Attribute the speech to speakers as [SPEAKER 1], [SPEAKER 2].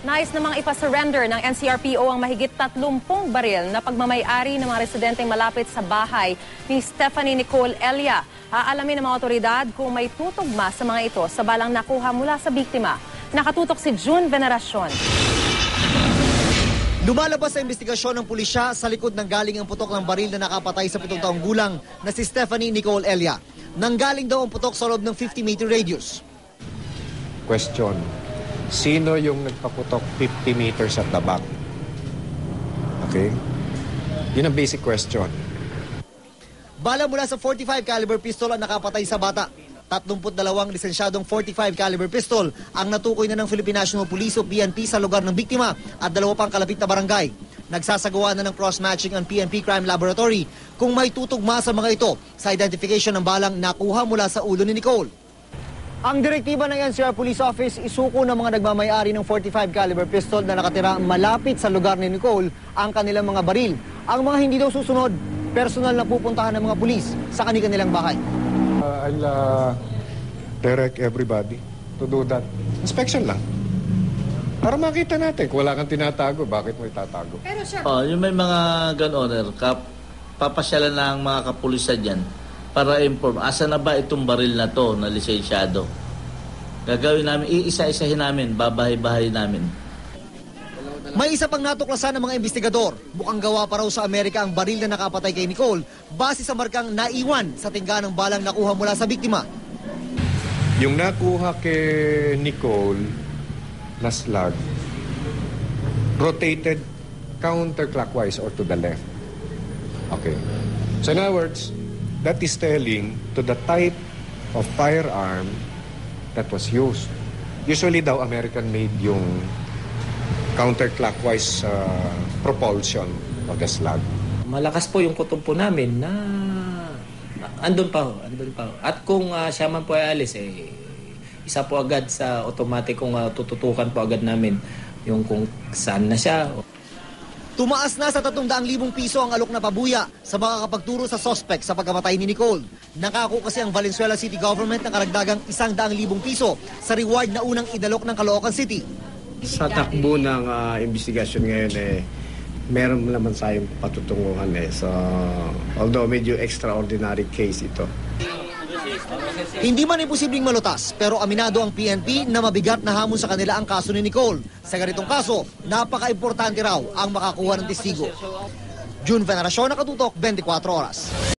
[SPEAKER 1] Nais namang ipasurrender ng NCRPO ang mahigit 30 baril na pagmamay-ari ng mga residenteng malapit sa bahay ni Stephanie Nicole Elia. Aalamin ng mga otoridad kung may tutugma sa mga ito sa balang nakuha mula sa biktima. Nakatutok si June Veneracion.
[SPEAKER 2] Lumalabas sa investigasyon ng pulisya sa likod ng galing ang putok ng baril na nakapatay sa 7 taong gulang na si Stephanie Nicole Elia. Nanggaling daw ang putok sa loob ng 50-meter radius.
[SPEAKER 3] Question, sino yung nagpaputok 50 meters at the back? Okay? Yun ang basic question.
[SPEAKER 2] Bala mula sa 45 caliber pistol ang nakapatay sa bata. 32 lisensyadong 45 caliber pistol ang natukoy na ng Philippine National Police o PNP sa lugar ng biktima at 2 pang kalapit na barangay. Nagsasagawa na ng cross-matching ang PNP Crime Laboratory kung may tutugma sa mga ito sa identification ng balang nakuha mula sa ulo ni Nicole. Ang direktiba ng NCR Police Office isuko ng mga nagmamay-ari ng 45 caliber pistol na nakatira malapit sa lugar ni Nicole ang kanilang mga baril. Ang mga hindi daw susunod, personal na pupuntahan ng mga pulis sa kanilang bahay.
[SPEAKER 3] I'll direct everybody to do that. Inspection lang. Para makita natin kung wala kang tinatago, bakit mo itatago.
[SPEAKER 4] Pero sir, yung may mga gun owner, papasyalan na ang mga kapulisan dyan para inform, asa na ba itong baril na to na lisensyado? Gagawin namin, iisa-isahin namin, babahay-bahay namin.
[SPEAKER 2] May isa pang natuklasan ng mga investigador. Mukhang gawa pa raw sa Amerika ang baril na nakapatay kay Nicole base sa markang naiwan sa tingga ng balang nakuha mula sa biktima.
[SPEAKER 3] Yung nakuha kay Nicole na slug, rotated counterclockwise or to the left. Okay. So in other words, that is telling to the type of firearm that was used. Usually daw American-made yung counterclockwise propulsion of the slug.
[SPEAKER 5] Malakas po yung kutumpo namin na andun pa ho. At kung siya man po ay alis, isa po agad sa automatic kung tututukan po agad namin yung kung saan na siya.
[SPEAKER 2] Tumaas na sa 300,000 piso ang alok na pabuya sa makakapagturo sa suspect sa pagkamatay ni Nicole. Nakako kasi ang Valenzuela City Government ng karagdagang 100,000 piso sa reward na unang idalok ng Caloocan City.
[SPEAKER 6] Sa takbo ng investigasyon ngayon, meron naman tayong patutunguhan. So, although medyo extraordinary case ito.
[SPEAKER 2] Hindi man imposibleng malutas, pero aminado ang PNP na mabigat na hamon sa kanila ang kaso ni Nicole. Sa ganitong kaso, napaka-importante raw ang makakuha ng testigo. June Veneracion, Nakatutok, 24 Oras.